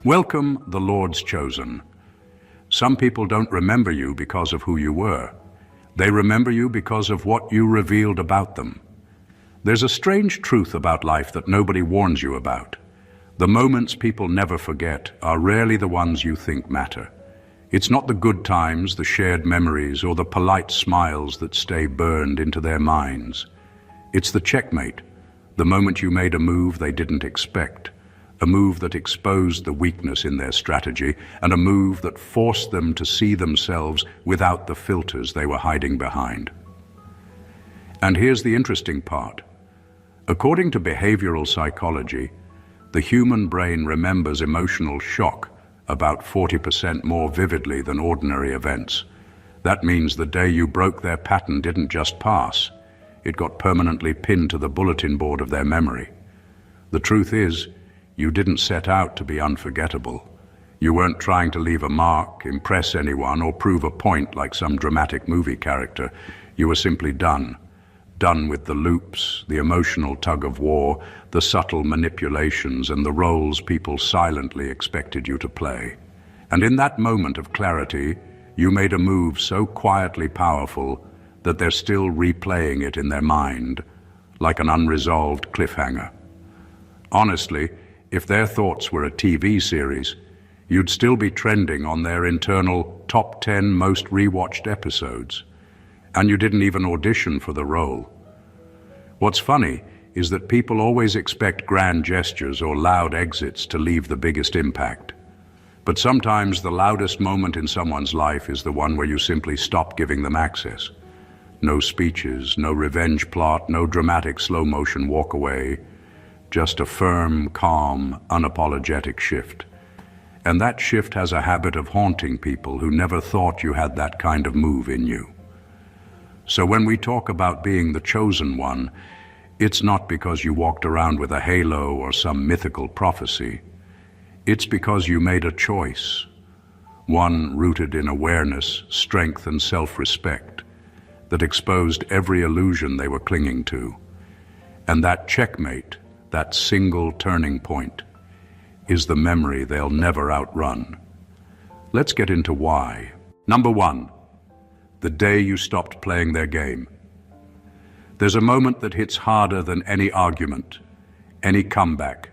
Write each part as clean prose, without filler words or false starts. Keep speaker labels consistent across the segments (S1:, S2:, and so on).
S1: Welcome, the Lord's chosen. Some people don't remember you because of who you were. They remember you because of what you revealed about them. There's a strange truth about life that nobody warns you about. The moments people never forget are rarely the ones you think matter. It's not the good times, the shared memories, or the polite smiles that stay burned into their minds. It's the checkmate, the moment you made a move they didn't expect. A move that exposed the weakness in their strategy, and a move that forced them to see themselves without the filters they were hiding behind. And here's the interesting part. According to behavioral psychology, the human brain remembers emotional shock about 40% more vividly than ordinary events. That means the day you broke their pattern didn't just pass. It got permanently pinned to the bulletin board of their memory. The truth is, you didn't set out to be unforgettable. You weren't trying to leave a mark, impress anyone, or prove a point like some dramatic movie character. You were simply done. Done with the loops, the emotional tug-of-war, the subtle manipulations, and the roles people silently expected you to play. And in that moment of clarity, you made a move so quietly powerful that they're still replaying it in their mind, like an unresolved cliffhanger. Honestly, if their thoughts were a TV series, you'd still be trending on their internal top 10 most rewatched episodes. And you didn't even audition for the role. What's funny is that people always expect grand gestures or loud exits to leave the biggest impact. But sometimes the loudest moment in someone's life is the one where you simply stop giving them access. No speeches, no revenge plot, no dramatic slow-motion walk away. Just a firm, calm, unapologetic shift. And that shift has a habit of haunting people who never thought you had that kind of move in you. So when we talk about being the chosen one, it's not because you walked around with a halo or some mythical prophecy. It's because you made a choice, one rooted in awareness, strength, and self-respect, that exposed every illusion they were clinging to. And that checkmate, that single turning point, is the memory they'll never outrun. Let's get into why. Number one, the day you stopped playing their game. There's a moment that hits harder than any argument, any comeback,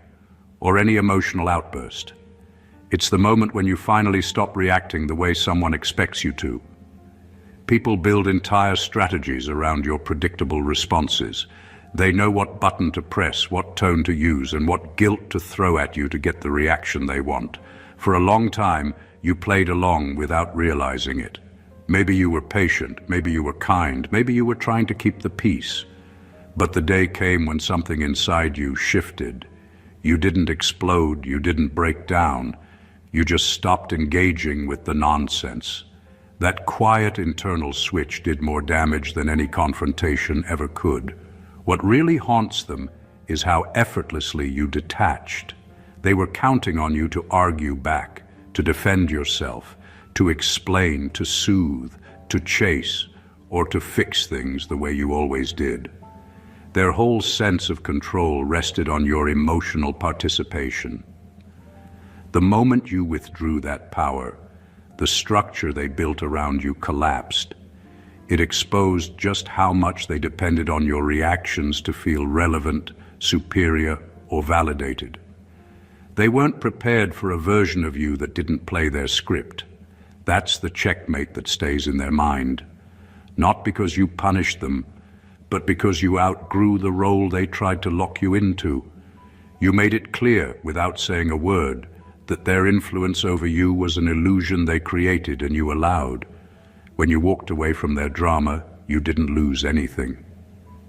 S1: or any emotional outburst. It's the moment when you finally stop reacting the way someone expects you to. People build entire strategies around your predictable responses. They know what button to press, what tone to use, and what guilt to throw at you to get the reaction they want. For a long time, you played along without realizing it. Maybe you were patient, maybe you were kind, maybe you were trying to keep the peace. But the day came when something inside you shifted. You didn't explode, you didn't break down. You just stopped engaging with the nonsense. That quiet internal switch did more damage than any confrontation ever could. What really haunts them is how effortlessly you detached. They were counting on you to argue back, to defend yourself, to explain, to soothe, to chase, or to fix things the way you always did. Their whole sense of control rested on your emotional participation. The moment you withdrew that power, the structure they built around you collapsed. It exposed just how much they depended on your reactions to feel relevant, superior, or validated. They weren't prepared for a version of you that didn't play their script. That's the checkmate that stays in their mind. Not because you punished them, but because you outgrew the role they tried to lock you into. You made it clear, without saying a word, that their influence over you was an illusion they created and you allowed. When you walked away from their drama, you didn't lose anything.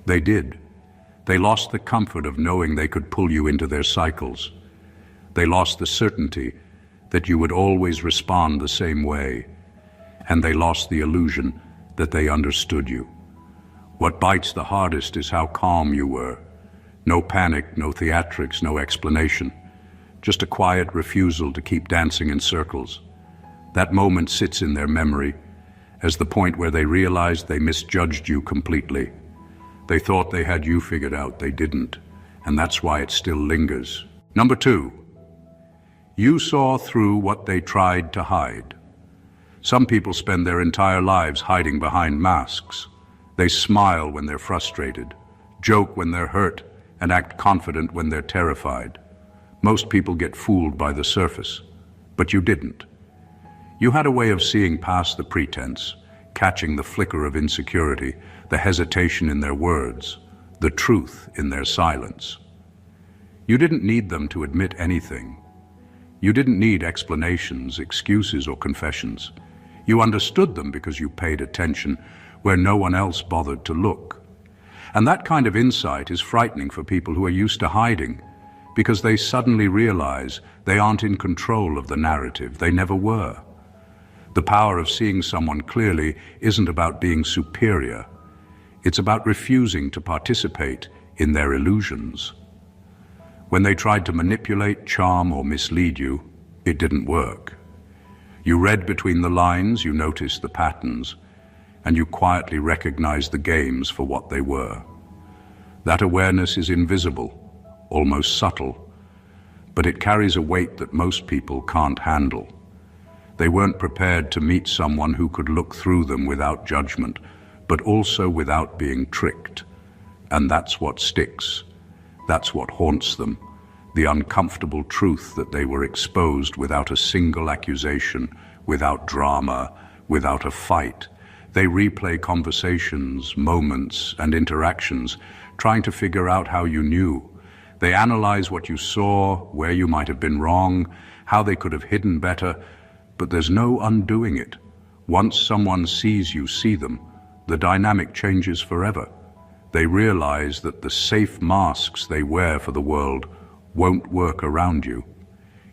S1: They did. They lost the comfort of knowing they could pull you into their cycles. They lost the certainty that you would always respond the same way. And they lost the illusion that they understood you. What bites the hardest is how calm you were. No panic, no theatrics, no explanation. Just a quiet refusal to keep dancing in circles. That moment sits in their memory as the point where they realized they misjudged you completely. They thought they had you figured out, they didn't, and that's why it still lingers. Number two, You saw through what they tried to hide. Some people spend their entire lives hiding behind masks. They smile when they're frustrated, joke when they're hurt, and act confident when they're terrified. Most people get fooled by the surface, but you didn't. You had a way of seeing past the pretense, catching the flicker of insecurity, the hesitation in their words, the truth in their silence. You didn't need them to admit anything. You didn't need explanations, excuses, or confessions. You understood them because you paid attention where no one else bothered to look. And that kind of insight is frightening for people who are used to hiding, because they suddenly realize they aren't in control of the narrative. They never were. The power of seeing someone clearly isn't about being superior. It's about refusing to participate in their illusions. When they tried to manipulate, charm, or mislead you, it didn't work. You read between the lines, you noticed the patterns, and you quietly recognized the games for what they were. That awareness is invisible, almost subtle, but it carries a weight that most people can't handle. They weren't prepared to meet someone who could look through them without judgment, but also without being tricked. And that's what sticks. That's what haunts them, the uncomfortable truth that they were exposed without a single accusation, without drama, without a fight. They replay conversations, moments, and interactions, trying to figure out how you knew. They analyze what you saw, where you might have been wrong, how they could have hidden better, but there's no undoing it. Once someone sees you see them, the dynamic changes forever. They realize that the safe masks they wear for the world won't work around you.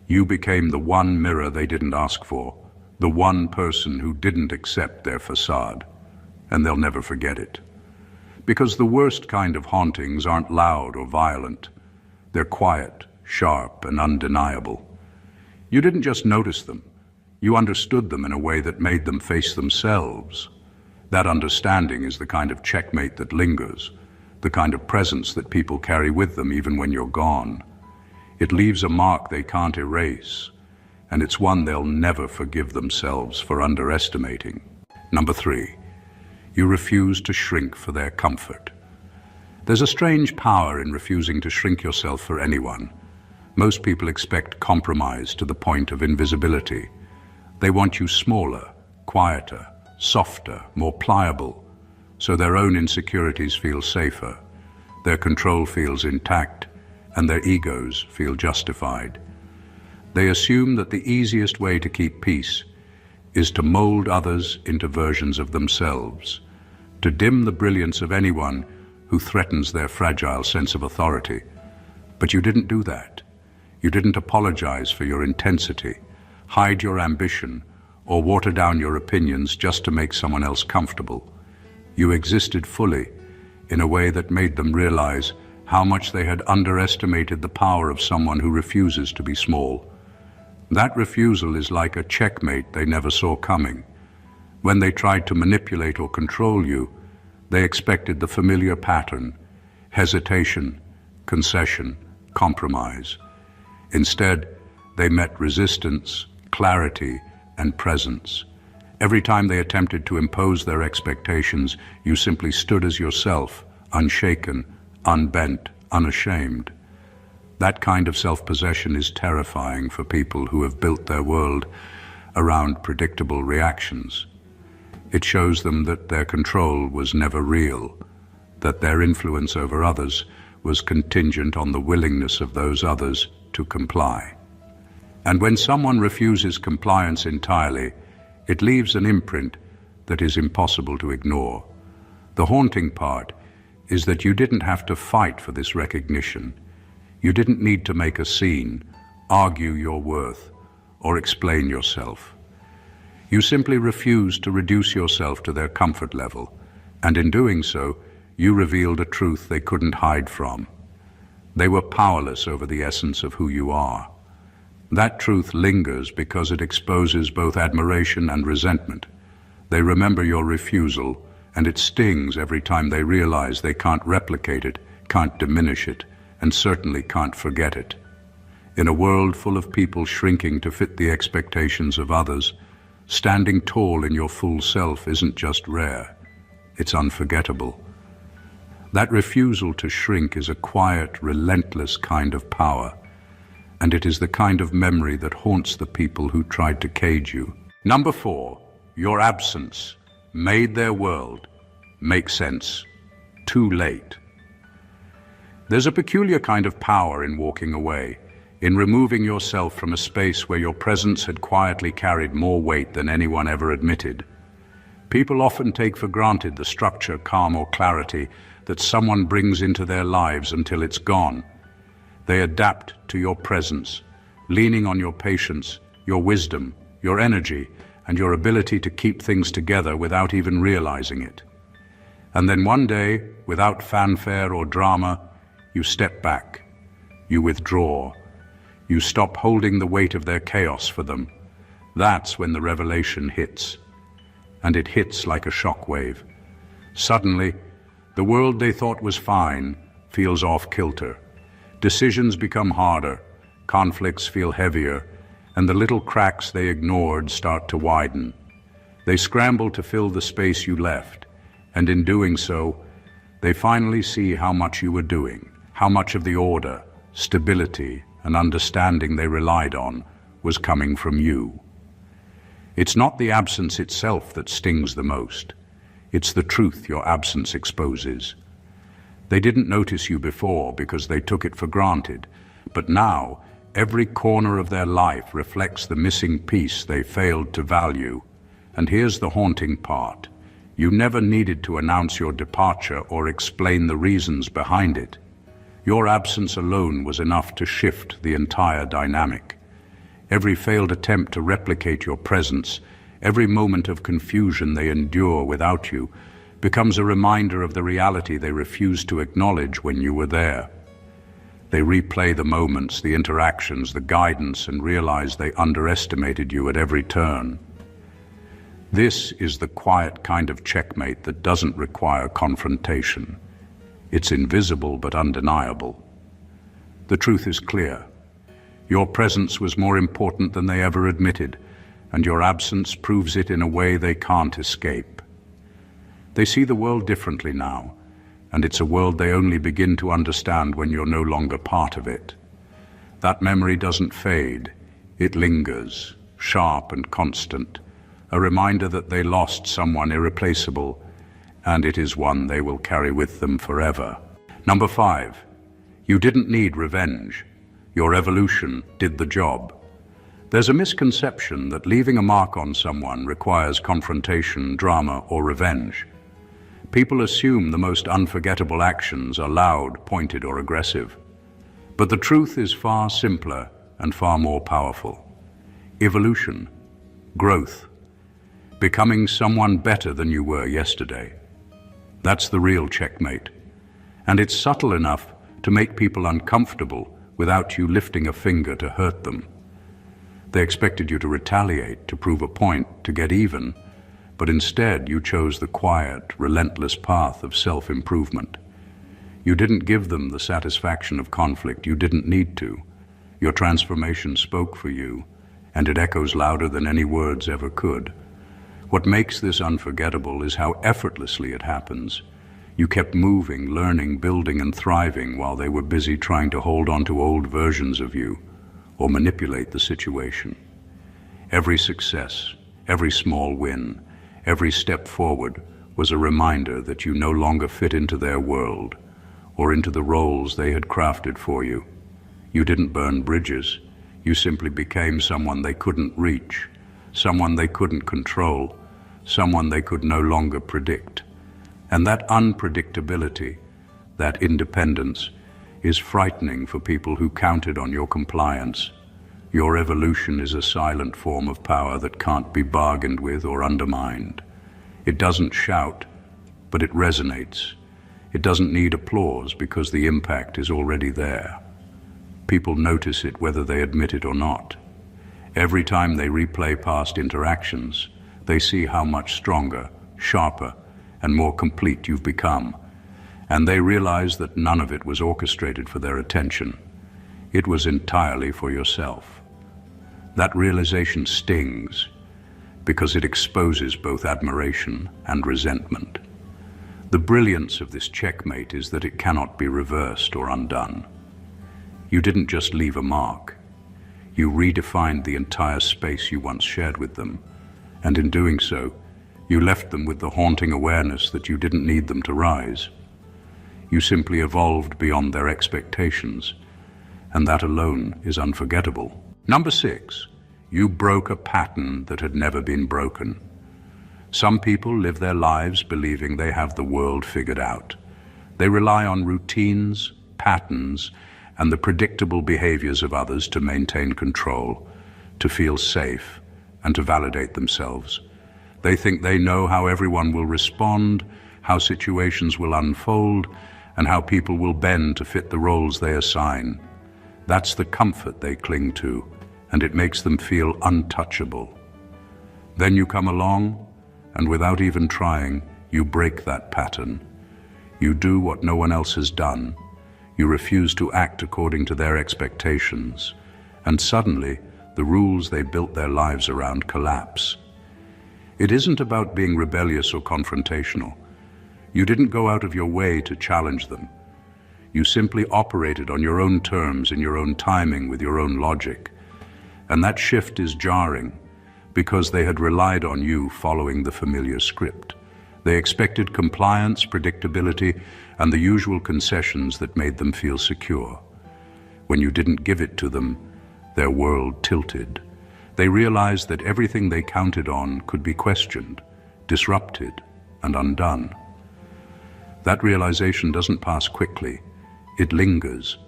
S1: You became the one mirror they didn't ask for, the one person who didn't accept their facade, and they'll never forget it. Because the worst kind of hauntings aren't loud or violent. They're quiet, sharp, and undeniable. You didn't just notice them. You understood them in a way that made them face themselves. That understanding is the kind of checkmate that lingers, the kind of presence that people carry with them even when you're gone. It leaves a mark they can't erase, and it's one they'll never forgive themselves for underestimating. Number 3, you refuse to shrink for their comfort. There's a strange power in refusing to shrink yourself for anyone. Most people expect compromise to the point of invisibility. They want you smaller, quieter, softer, more pliable, so their own insecurities feel safer, their control feels intact, and their egos feel justified. They assume that the easiest way to keep peace is to mold others into versions of themselves, to dim the brilliance of anyone who threatens their fragile sense of authority. But you didn't do that. You didn't apologize for your intensity, hide your ambition, or water down your opinions just to make someone else comfortable. You existed fully, in a way that made them realize how much they had underestimated the power of someone who refuses to be small. That refusal is like a checkmate they never saw coming. When they tried to manipulate or control you, they expected the familiar pattern: hesitation, concession, compromise. Instead, they met resistance, clarity, and presence. Every time they attempted to impose their expectations, you simply stood as yourself, unshaken, unbent, unashamed. That kind of self-possession is terrifying for people who have built their world around predictable reactions. It shows them that their control was never real, that their influence over others was contingent on the willingness of those others to comply. And when someone refuses compliance entirely, it leaves an imprint that is impossible to ignore. The haunting part is that you didn't have to fight for this recognition. You didn't need to make a scene, argue your worth, or explain yourself. You simply refused to reduce yourself to their comfort level, and in doing so, you revealed a truth they couldn't hide from. They were powerless over the essence of who you are. That truth lingers because it exposes both admiration and resentment. They remember your refusal, and it stings every time they realize they can't replicate it, can't diminish it, and certainly can't forget it. In a world full of people shrinking to fit the expectations of others, standing tall in your full self isn't just rare, it's unforgettable. That refusal to shrink is a quiet, relentless kind of power, and it is the kind of memory that haunts the people who tried to cage you. Number 4, your absence made their world make sense too late. There's a peculiar kind of power in walking away, in removing yourself from a space where your presence had quietly carried more weight than anyone ever admitted. People often take for granted the structure, calm, or clarity that someone brings into their lives until it's gone. They adapt to your presence, leaning on your patience, your wisdom, your energy, and your ability to keep things together without even realizing it. And then one day, without fanfare or drama, you step back, you withdraw, you stop holding the weight of their chaos for them. That's when the revelation hits. And it hits like a shockwave. Suddenly, the world they thought was fine feels off kilter. Decisions become harder, conflicts feel heavier, and the little cracks they ignored start to widen. They scramble to fill the space you left, and in doing so, they finally see how much you were doing, how much of the order, stability, and understanding they relied on was coming from you. It's not the absence itself that stings the most. It's the truth your absence exposes. They didn't notice you before because they took it for granted, but now every corner of their life reflects the missing piece they failed to value. And here's the haunting part. You never needed to announce your departure or explain the reasons behind it. Your absence alone was enough to shift the entire dynamic. Every failed attempt to replicate your presence, every moment of confusion they endure without you, becomes a reminder of the reality they refused to acknowledge when you were there. They replay the moments, the interactions, the guidance, and realize they underestimated you at every turn. This is the quiet kind of checkmate that doesn't require confrontation. It's invisible but undeniable. The truth is clear. Your presence was more important than they ever admitted, and your absence proves it in a way they can't escape. They see the world differently now, and it's a world they only begin to understand when you're no longer part of it. That memory doesn't fade. It lingers, sharp and constant, a reminder that they lost someone irreplaceable, and it is one they will carry with them forever. Number 5, you didn't need revenge. Your evolution did the job. There's a misconception that leaving a mark on someone requires confrontation, drama, or revenge. People assume the most unforgettable actions are loud, pointed, or aggressive. But the truth is far simpler and far more powerful. Evolution, growth, becoming someone better than you were yesterday. That's the real checkmate. And it's subtle enough to make people uncomfortable without you lifting a finger to hurt them. They expected you to retaliate, to prove a point, to get even, but instead you chose the quiet, relentless path of self-improvement. You didn't give them the satisfaction of conflict. You didn't need to. Your transformation spoke for you, and it echoes louder than any words ever could. What makes this unforgettable is how effortlessly it happens. You kept moving, learning, building, and thriving while they were busy trying to hold on to old versions of you or manipulate the situation. Every success, every small win, every step forward was a reminder that you no longer fit into their world or into the roles they had crafted for you. You didn't burn bridges. You simply became someone they couldn't reach, someone they couldn't control, someone they could no longer predict. And that unpredictability, that independence, is frightening for people who counted on your compliance. Your evolution is a silent form of power that can't be bargained with or undermined. It doesn't shout, but it resonates. It doesn't need applause because the impact is already there. People notice it whether they admit it or not. Every time they replay past interactions, they see how much stronger, sharper, and more complete you've become. And they realize that none of it was orchestrated for their attention. It was entirely for yourself. That realization stings because it exposes both admiration and resentment. The brilliance of this checkmate is that it cannot be reversed or undone. You didn't just leave a mark. You redefined the entire space you once shared with them, and in doing so, you left them with the haunting awareness that you didn't need them to rise. You simply evolved beyond their expectations, and that alone is unforgettable. Number 6, you broke a pattern that had never been broken. Some people live their lives believing they have the world figured out. They rely on routines, patterns, and the predictable behaviors of others to maintain control, to feel safe, and to validate themselves. They think they know how everyone will respond, how situations will unfold, and how people will bend to fit the roles they assign. That's the comfort they cling to, and it makes them feel untouchable. Then you come along, and without even trying, you break that pattern. You do what no one else has done. You refuse to act according to their expectations, and suddenly, the rules they built their lives around collapse. It isn't about being rebellious or confrontational. You didn't go out of your way to challenge them. You simply operated on your own terms, in your own timing, with your own logic. And that shift is jarring, because they had relied on you following the familiar script. They expected compliance, predictability, and the usual concessions that made them feel secure. When you didn't give it to them, their world tilted. They realized that everything they counted on could be questioned, disrupted, and undone. That realization doesn't pass quickly. It lingers.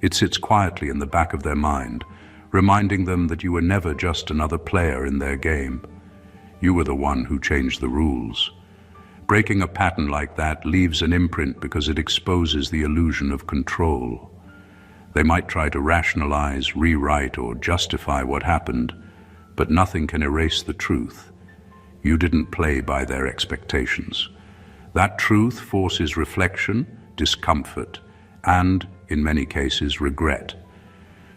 S1: It sits quietly in the back of their mind, reminding them that you were never just another player in their game. You were the one who changed the rules. Breaking a pattern like that leaves an imprint because it exposes the illusion of control. They might try to rationalize, rewrite, or justify what happened, but nothing can erase the truth. You didn't play by their expectations. That truth forces reflection, discomfort, and, in many cases, regret.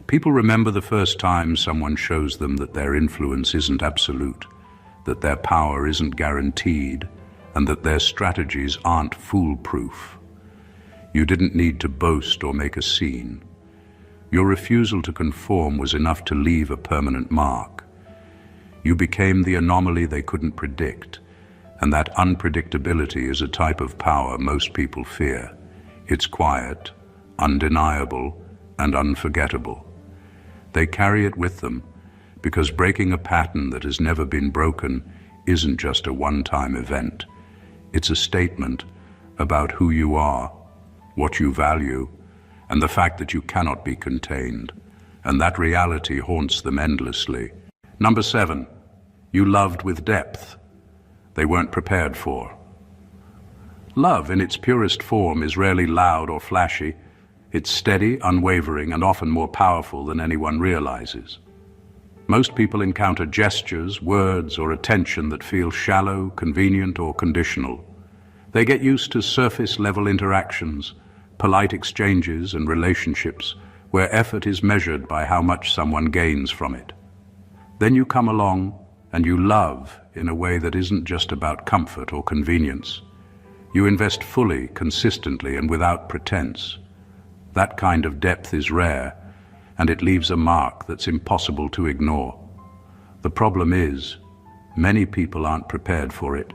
S1: People remember the first time someone shows them that their influence isn't absolute, that their power isn't guaranteed, and that their strategies aren't foolproof. You didn't need to boast or make a scene. Your refusal to conform was enough to leave a permanent mark. You became the anomaly they couldn't predict, and that unpredictability is a type of power most people fear. It's quiet, undeniable, and unforgettable. They carry it with them because breaking a pattern that has never been broken isn't just a one-time event. It's a statement about who you are, what you value, and the fact that you cannot be contained. And that reality haunts them endlessly. Number 7, you loved with depth they weren't prepared for. Love in its purest form is rarely loud or flashy. It's steady, unwavering, and often more powerful than anyone realizes. Most people encounter gestures, words, or attention that feel shallow, convenient, or conditional. They get used to surface-level interactions, polite exchanges, and relationships where effort is measured by how much someone gains from it. Then you come along and you love in a way that isn't just about comfort or convenience. You invest fully, consistently, and without pretense. That kind of depth is rare, and it leaves a mark that's impossible to ignore. The problem is, many people aren't prepared for it.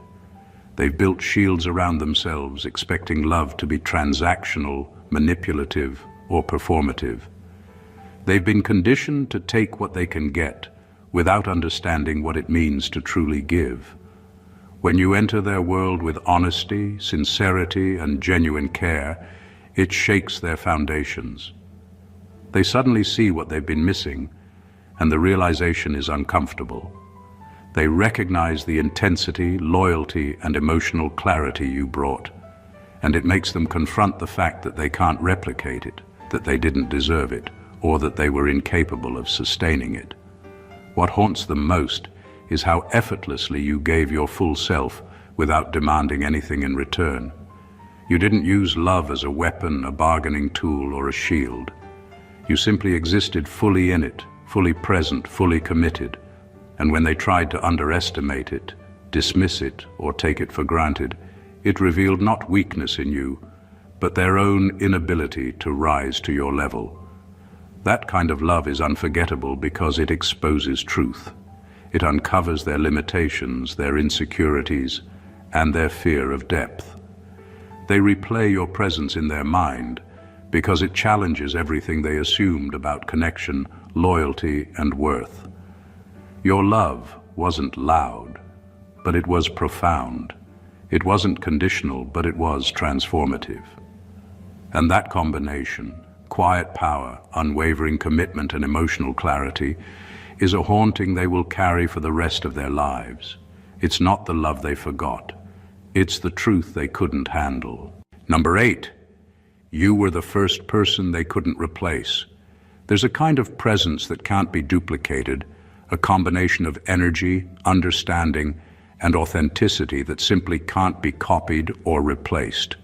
S1: They've built shields around themselves, expecting love to be transactional, manipulative, or performative. They've been conditioned to take what they can get, without understanding what it means to truly give. When you enter their world with honesty, sincerity, and genuine care, it shakes their foundations. They suddenly see what they've been missing, and the realization is uncomfortable. They recognize the intensity, loyalty, and emotional clarity you brought, and it makes them confront the fact that they can't replicate it, that they didn't deserve it, or that they were incapable of sustaining it. What haunts them most is how effortlessly you gave your full self without demanding anything in return. You didn't use love as a weapon, a bargaining tool, or a shield. You simply existed fully in it, fully present, fully committed. And when they tried to underestimate it, dismiss it, or take it for granted, it revealed not weakness in you, but their own inability to rise to your level. That kind of love is unforgettable because it exposes truth. It uncovers their limitations, their insecurities, and their fear of depth. They replay your presence in their mind because it challenges everything they assumed about connection, loyalty, and worth. Your love wasn't loud, but it was profound. It wasn't conditional, but it was transformative. And that combination, quiet power, unwavering commitment, and emotional clarity, is a haunting they will carry for the rest of their lives. It's not the love they forgot. It's the truth they couldn't handle. Number 8, you were the first person they couldn't replace. There's a kind of presence that can't be duplicated, a combination of energy, understanding, and authenticity that simply can't be copied or replaced.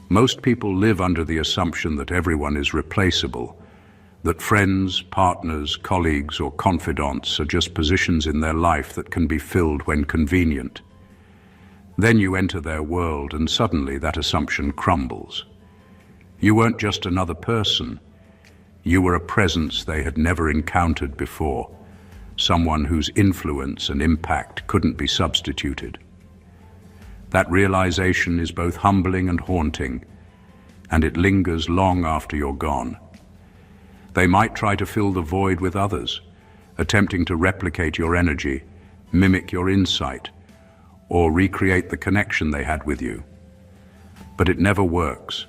S1: Most people live under the assumption that everyone is replaceable, that friends, partners, colleagues, or confidants are just positions in their life that can be filled when convenient. Then you enter their world and suddenly that assumption crumbles. You weren't just another person. You were a presence they had never encountered before, someone whose influence and impact couldn't be substituted. That realization is both humbling and haunting, and it lingers long after you're gone. They might try to fill the void with others, attempting to replicate your energy, mimic your insight, or recreate the connection they had with you. But it never works.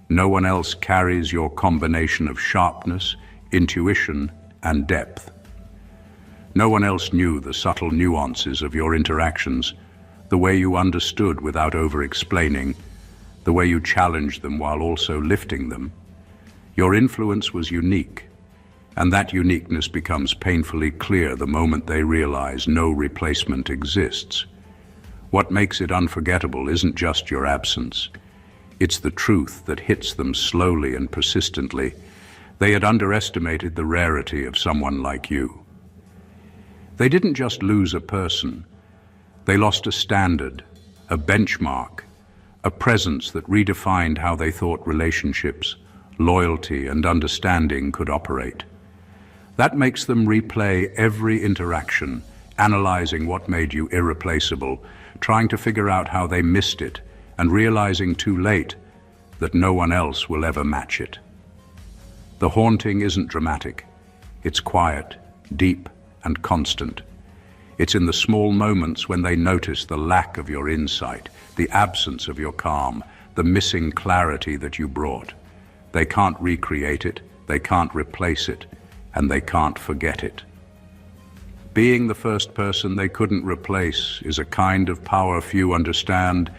S1: No one else carries your combination of sharpness, intuition, and depth. No one else knew the subtle nuances of your interactions, the way you understood without over-explaining, the way you challenged them while also lifting them. Your influence was unique, and that uniqueness becomes painfully clear the moment they realize no replacement exists. What makes it unforgettable isn't just your absence. It's the truth that hits them slowly and persistently. They had underestimated the rarity of someone like you. They didn't just lose a person. They lost a standard, a benchmark, a presence that redefined how they thought relationships, loyalty, and understanding could operate. That makes them replay every interaction, analyzing what made you irreplaceable, trying to figure out how they missed it, and realizing too late that no one else will ever match it. The haunting isn't dramatic. It's quiet, deep, and constant. It's in the small moments when they notice the lack of your insight, the absence of your calm, the missing clarity that you brought. They can't recreate it, they can't replace it, and they can't forget it. Being the first person they couldn't replace is a kind of power few understand,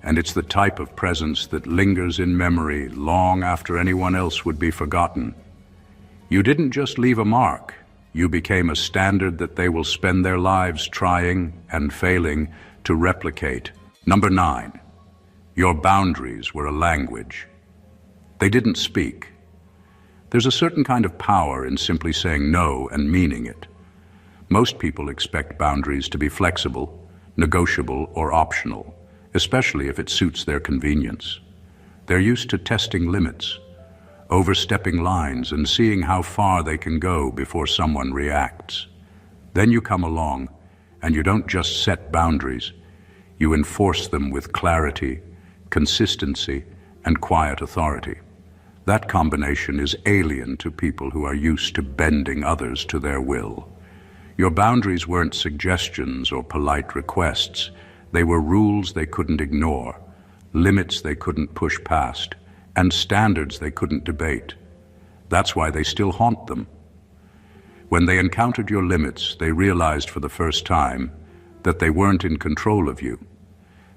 S1: and it's the type of presence that lingers in memory long after anyone else would be forgotten. You didn't just leave a mark, you became a standard that they will spend their lives trying and failing to replicate. Number 9, your boundaries were a language. They didn't speak. There's a certain kind of power in simply saying no and meaning it. Most people expect boundaries to be flexible, negotiable, or optional, especially if it suits their convenience. They're used to testing limits, overstepping lines, and seeing how far they can go before someone reacts. Then you come along, and you don't just set boundaries, you enforce them with clarity, consistency, and quiet authority. That combination is alien to people who are used to bending others to their will. Your boundaries weren't suggestions or polite requests. They were rules they couldn't ignore, limits they couldn't push past, and standards they couldn't debate. That's why they still haunt them. When they encountered your limits, they realized for the first time that they weren't in control of you.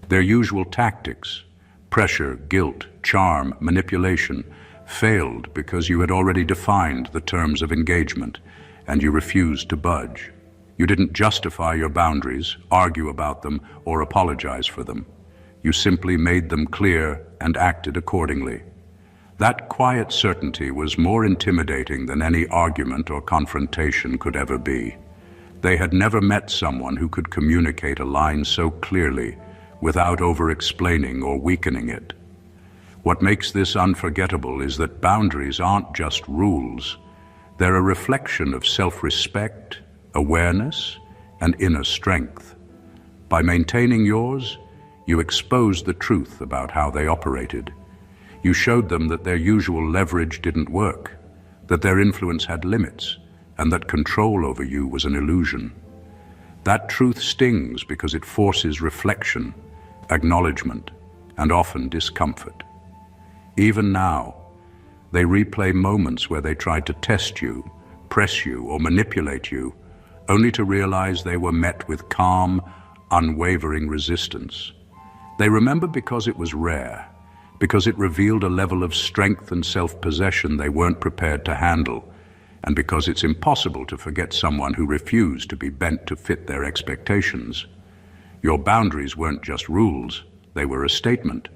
S1: Their usual tactics, pressure, guilt, charm, manipulation, failed because you had already defined the terms of engagement, and you refused to budge. You didn't justify your boundaries, argue about them, or apologize for them. You simply made them clear and acted accordingly. That quiet certainty was more intimidating than any argument or confrontation could ever be. They had never met someone who could communicate a line so clearly without over-explaining or weakening it. What makes this unforgettable is that boundaries aren't just rules. They're a reflection of self-respect, awareness, and inner strength. By maintaining yours, you exposed the truth about how they operated. You showed them that their usual leverage didn't work, that their influence had limits, and that control over you was an illusion. That truth stings because it forces reflection, acknowledgement, and often discomfort. Even now, they replay moments where they tried to test you, press you, or manipulate you, only to realize they were met with calm, unwavering resistance. They remember because it was rare, because it revealed a level of strength and self-possession they weren't prepared to handle, and because it's impossible to forget someone who refused to be bent to fit their expectations. Your boundaries weren't just rules, they were a statement,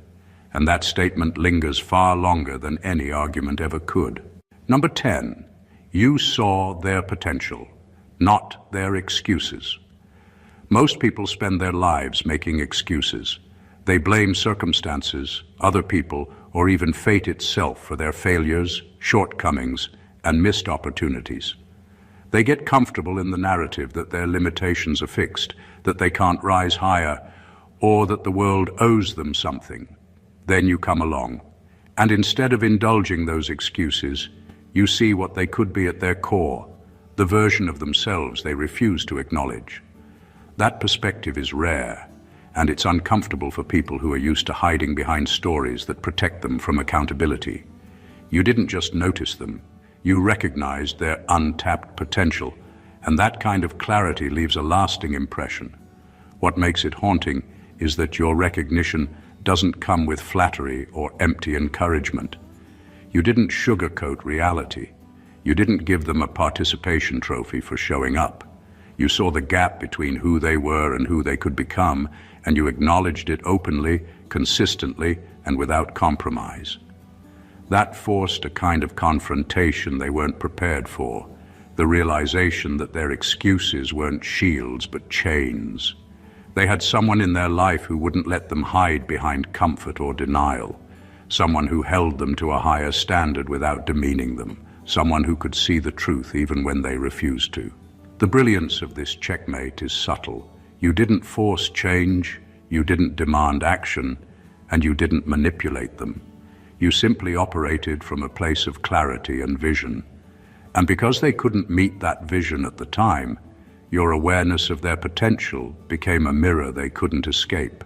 S1: and that statement lingers far longer than any argument ever could. Number 10, you saw their potential, not their excuses. Most people spend their lives making excuses. They blame circumstances, other people, or even fate itself for their failures, shortcomings, and missed opportunities. They get comfortable in the narrative that their limitations are fixed, that they can't rise higher, or that the world owes them something. Then you come along, and instead of indulging those excuses, you see what they could be at their core, the version of themselves they refuse to acknowledge. That perspective is rare, and it's uncomfortable for people who are used to hiding behind stories that protect them from accountability. You didn't just notice them, you recognized their untapped potential, and that kind of clarity leaves a lasting impression. What makes it haunting is that your recognition doesn't come with flattery or empty encouragement. You didn't sugarcoat reality. You didn't give them a participation trophy for showing up. You saw the gap between who they were and who they could become, and you acknowledged it openly, consistently, and without compromise. That forced a kind of confrontation they weren't prepared for, the realization that their excuses weren't shields but chains. They had someone in their life who wouldn't let them hide behind comfort or denial, someone who held them to a higher standard without demeaning them, someone who could see the truth even when they refused to. The brilliance of this checkmate is subtle. You didn't force change, you didn't demand action, and you didn't manipulate them. You simply operated from a place of clarity and vision. And because they couldn't meet that vision at the time, your awareness of their potential became a mirror they couldn't escape.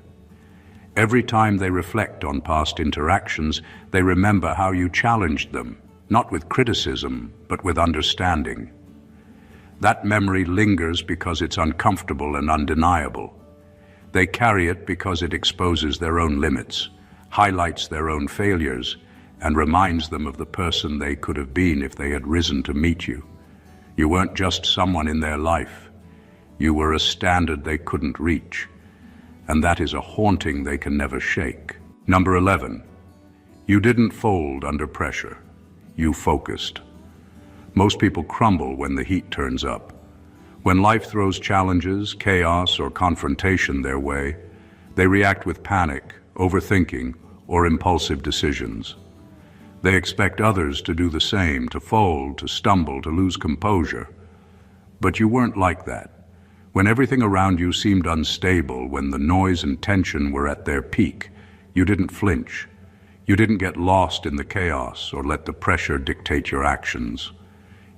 S1: Every time they reflect on past interactions, they remember how you challenged them, not with criticism, but with understanding. That memory lingers because it's uncomfortable and undeniable. They carry it because it exposes their own limits, highlights their own failures, and reminds them of the person they could have been if they had risen to meet you. You weren't just someone in their life. You were a standard they couldn't reach, and that is a haunting they can never shake. Number 11, you didn't fold under pressure. You focused. Most people crumble when the heat turns up. When life throws challenges, chaos, or confrontation their way, they react with panic, overthinking, or impulsive decisions. They expect others to do the same, to fold, to stumble, to lose composure. But you weren't like that. When everything around you seemed unstable, when the noise and tension were at their peak, you didn't flinch. You didn't get lost in the chaos or let the pressure dictate your actions.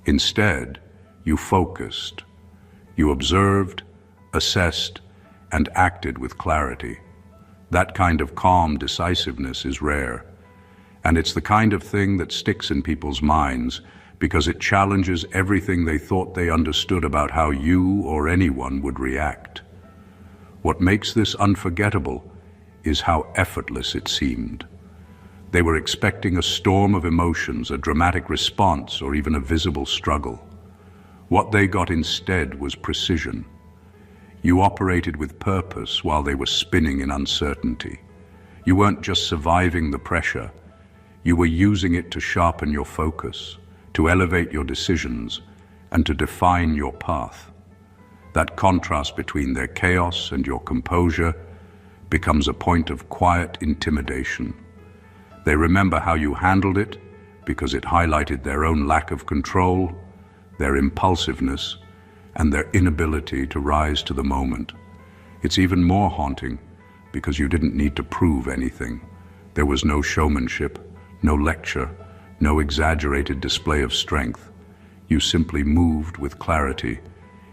S1: Instead, you focused. You observed, assessed, and acted with clarity. That kind of calm decisiveness is rare, and it's the kind of thing that sticks in people's minds because it challenges everything they thought they understood about how you or anyone would react. What makes this unforgettable is how effortless it seemed. They were expecting a storm of emotions, a dramatic response, or even a visible struggle. What they got instead was precision. You operated with purpose while they were spinning in uncertainty. You weren't just surviving the pressure. You were using it to sharpen your focus, to elevate your decisions, and to define your path. That contrast between their chaos and your composure becomes a point of quiet intimidation. They remember how you handled it because it highlighted their own lack of control, their impulsiveness, and their inability to rise to the moment. It's even more haunting because you didn't need to prove anything. There was no showmanship, no lecture, no exaggerated display of strength. You simply moved with clarity,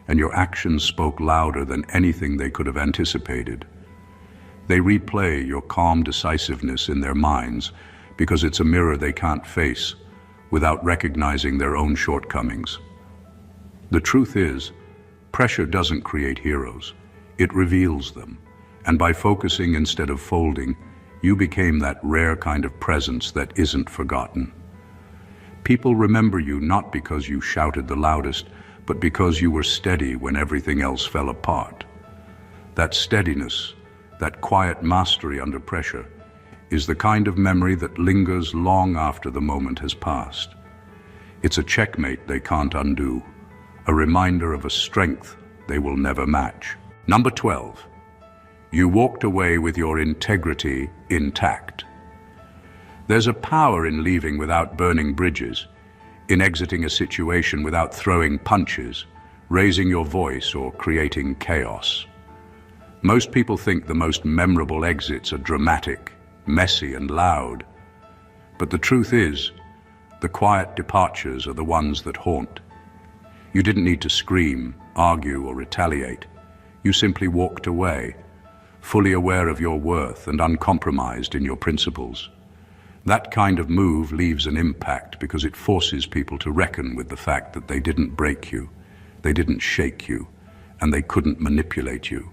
S1: and your actions spoke louder than anything they could have anticipated. They replay your calm decisiveness in their minds because it's a mirror they can't face without recognizing their own shortcomings. The truth is, pressure doesn't create heroes, it reveals them. And by focusing instead of folding, you became that rare kind of presence that isn't forgotten. People remember you not because you shouted the loudest, but because you were steady when everything else fell apart. That steadiness, that quiet mastery under pressure, is the kind of memory that lingers long after the moment has passed. It's a checkmate they can't undo, a reminder of a strength they will never match. Number 12. You walked away with your integrity intact. There's a power in leaving without burning bridges, in exiting a situation without throwing punches, raising your voice, or creating chaos. Most people think the most memorable exits are dramatic, messy, and loud. But the truth is, the quiet departures are the ones that haunt. You didn't need to scream, argue, or retaliate. You simply walked away, fully aware of your worth and uncompromised in your principles. That kind of move leaves an impact because it forces people to reckon with the fact that they didn't break you, they didn't shake you, and they couldn't manipulate you.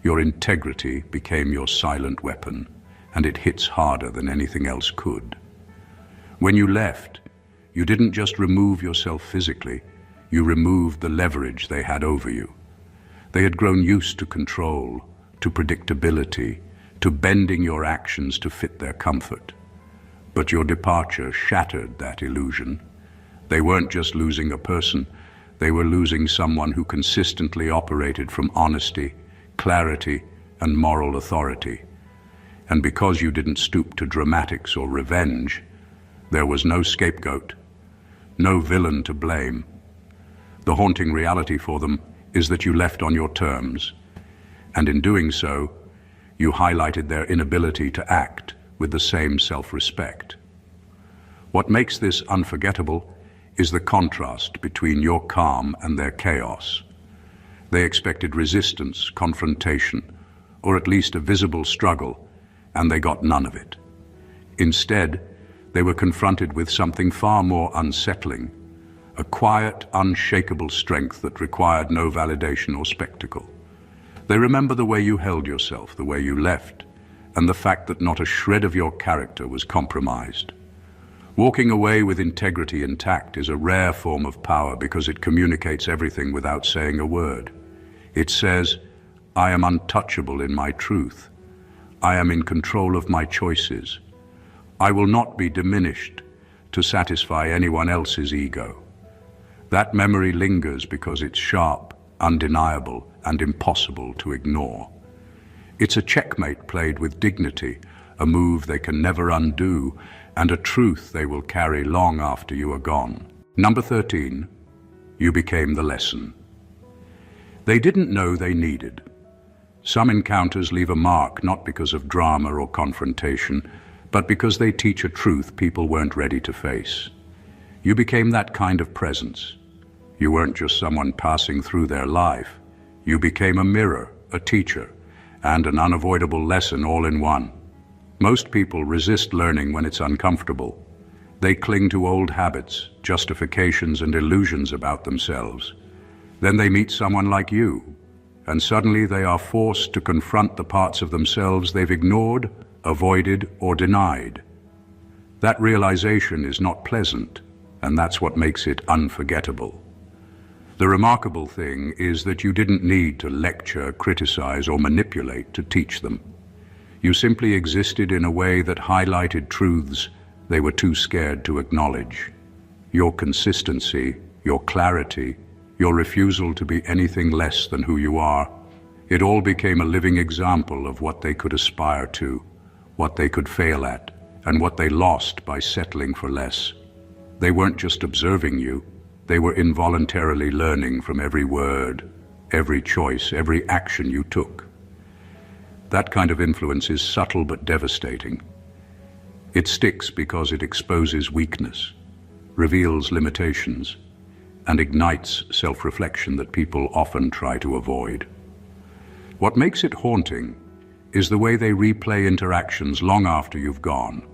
S1: Your integrity became your silent weapon, and it hits harder than anything else could. When you left, you didn't just remove yourself physically, you removed the leverage they had over you. They had grown used to control, to predictability, to bending your actions to fit their comfort. But your departure shattered that illusion. They weren't just losing a person, they were losing someone who consistently operated from honesty, clarity, and moral authority. And because you didn't stoop to dramatics or revenge, there was no scapegoat, no villain to blame. The haunting reality for them is that you left on your terms, and in doing so, you highlighted their inability to act with the same self-respect. What makes this unforgettable is the contrast between your calm and their chaos. They expected resistance, confrontation, or at least a visible struggle, and they got none of it. Instead, they were confronted with something far more unsettling, a quiet, unshakable strength that required no validation or spectacle. They remember the way you held yourself, the way you left, and the fact that not a shred of your character was compromised. Walking away with integrity intact is a rare form of power because it communicates everything without saying a word. It says, I am untouchable in my truth. I am in control of my choices. I will not be diminished to satisfy anyone else's ego. That memory lingers because it's sharp, undeniable, and impossible to ignore. It's a checkmate played with dignity, a move they can never undo, and a truth they will carry long after you are gone. Number 13, you became the lesson. They didn't know they needed. Some encounters leave a mark not because of drama or confrontation, but because they teach a truth people weren't ready to face. You became that kind of presence. You weren't just someone passing through their life. You became a mirror, a teacher, and an unavoidable lesson all in one. Most people resist learning when it's uncomfortable. They cling to old habits, justifications, and illusions about themselves. Then they meet someone like you, and suddenly they are forced to confront the parts of themselves they've ignored, avoided, or denied. That realization is not pleasant, and that's what makes it unforgettable. The remarkable thing is that you didn't need to lecture, criticize, or manipulate to teach them. You simply existed in a way that highlighted truths they were too scared to acknowledge. Your consistency, your clarity, your refusal to be anything less than who you are, it all became a living example of what they could aspire to, what they could fail at, and what they lost by settling for less. They weren't just observing you, they were involuntarily learning from every word, every choice, every action you took. That kind of influence is subtle but devastating. It sticks because it exposes weakness, reveals limitations, and ignites self-reflection that people often try to avoid. What makes it haunting is the way they replay interactions long after you've gone.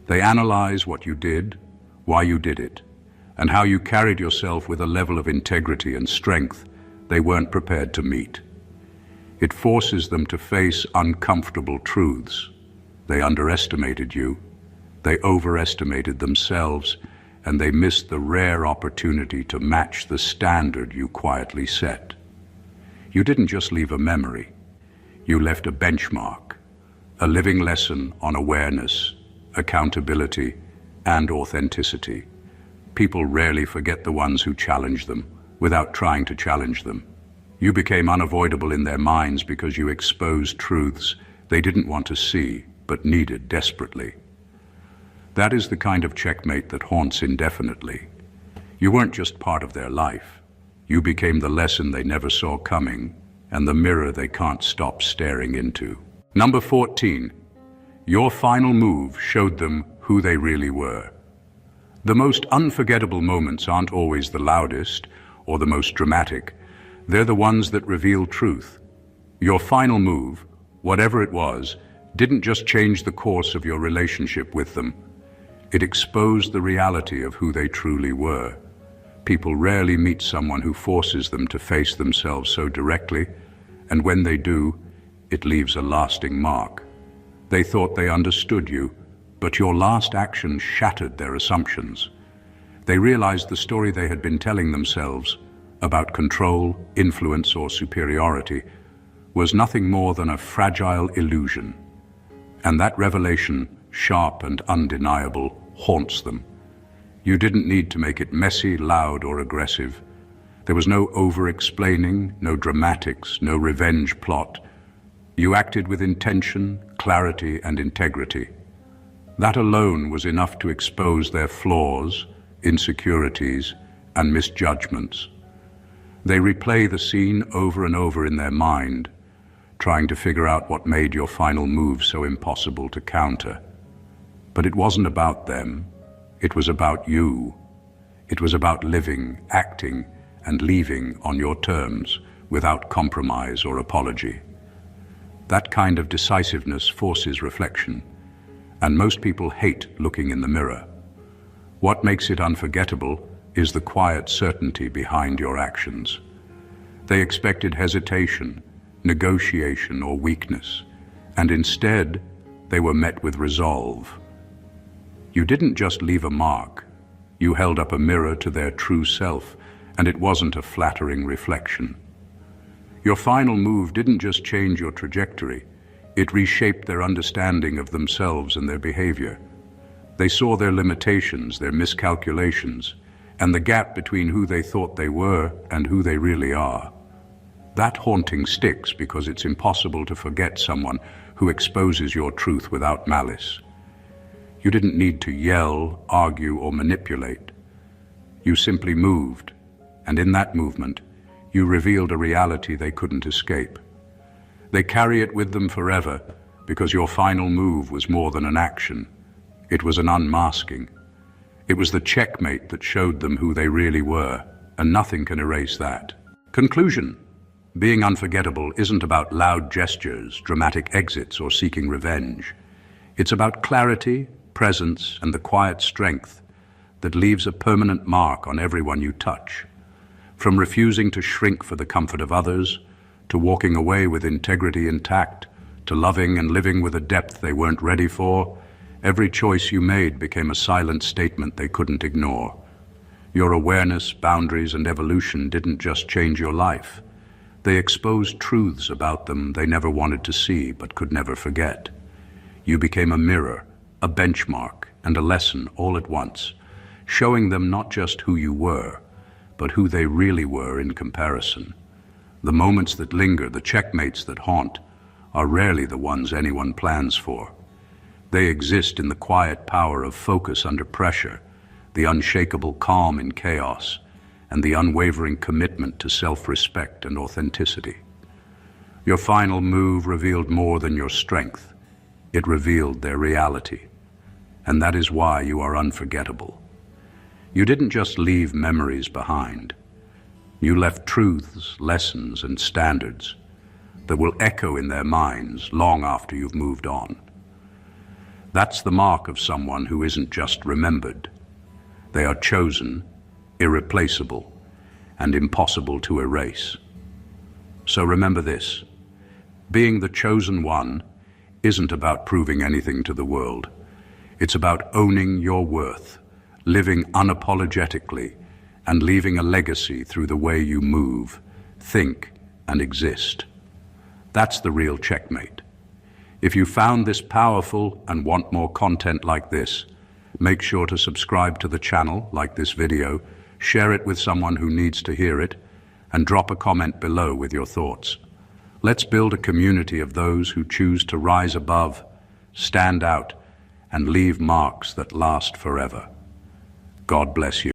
S1: They analyze what you did, why you did it, and how you carried yourself with a level of integrity and strength they weren't prepared to meet. It forces them to face uncomfortable truths. They underestimated you, they overestimated themselves, and they missed the rare opportunity to match the standard you quietly set. You didn't just leave a memory, you left a benchmark, a living lesson on awareness, accountability, and authenticity. People rarely forget the ones who challenge them without trying to challenge them. You became unavoidable in their minds because you exposed truths they didn't want to see but needed desperately. That is the kind of checkmate that haunts indefinitely. You weren't just part of their life. You became the lesson they never saw coming and the mirror they can't stop staring into. Number 14. Your final move showed them who they really were. The most unforgettable moments aren't always the loudest or the most dramatic. They're the ones that reveal truth. Your final move, whatever it was, didn't just change the course of your relationship with them. It exposed the reality of who they truly were. People rarely meet someone who forces them to face themselves so directly, and when they do, it leaves a lasting mark. They thought they understood you, but your last action shattered their assumptions. They realized the story they had been telling themselves about control, influence, or superiority was nothing more than a fragile illusion. And that revelation, sharp and undeniable, haunts them. You didn't need to make it messy, loud, or aggressive. There was no over-explaining, no dramatics, no revenge plot. You acted with intention, clarity, and integrity. That alone was enough to expose their flaws, insecurities, and misjudgments. They replay the scene over and over in their mind, trying to figure out what made your final move so impossible to counter. But it wasn't about them. It was about you. It was about living, acting, and leaving on your terms without compromise or apology. That kind of decisiveness forces reflection, and most people hate looking in the mirror. What makes it unforgettable is the quiet certainty behind your actions. They expected hesitation, negotiation, or weakness, and instead they were met with resolve. You didn't just leave a mark, you held up a mirror to their true self, and it wasn't a flattering reflection. Your final move didn't just change your trajectory, it reshaped their understanding of themselves and their behavior. They saw their limitations, their miscalculations, and the gap between who they thought they were and who they really are. That haunting sticks because it's impossible to forget someone who exposes your truth without malice. You didn't need to yell, argue, or manipulate. You simply moved, and in that movement, you revealed a reality they couldn't escape. They carry it with them forever because your final move was more than an action. It was an unmasking. It was the checkmate that showed them who they really were, and nothing can erase that. Conclusion. Being unforgettable isn't about loud gestures, dramatic exits, or seeking revenge. It's about clarity, presence, and the quiet strength that leaves a permanent mark on everyone you touch. From refusing to shrink for the comfort of others, to walking away with integrity intact, to loving and living with a depth they weren't ready for, every choice you made became a silent statement they couldn't ignore. Your awareness, boundaries, and evolution didn't just change your life. They exposed truths about them they never wanted to see but could never forget. You became a mirror, a benchmark, and a lesson all at once, showing them not just who you were, but who they really were in comparison. The moments that linger, the checkmates that haunt, are rarely the ones anyone plans for. They exist in the quiet power of focus under pressure, the unshakable calm in chaos, and the unwavering commitment to self-respect and authenticity. Your final move revealed more than your strength. It revealed their reality. And that is why you are unforgettable. You didn't just leave memories behind. You left truths, lessons, and standards that will echo in their minds long after you've moved on. That's the mark of someone who isn't just remembered. They are chosen, irreplaceable, and impossible to erase. So remember this: being the chosen one isn't about proving anything to the world. It's about owning your worth, living unapologetically, and leaving a legacy through the way you move, think, and exist. That's the real checkmate. If you found this powerful and want more content like this, make sure to subscribe to the channel, like this video, share it with someone who needs to hear it, and drop a comment below with your thoughts. Let's build a community of those who choose to rise above, stand out, and leave marks that last forever. God bless you.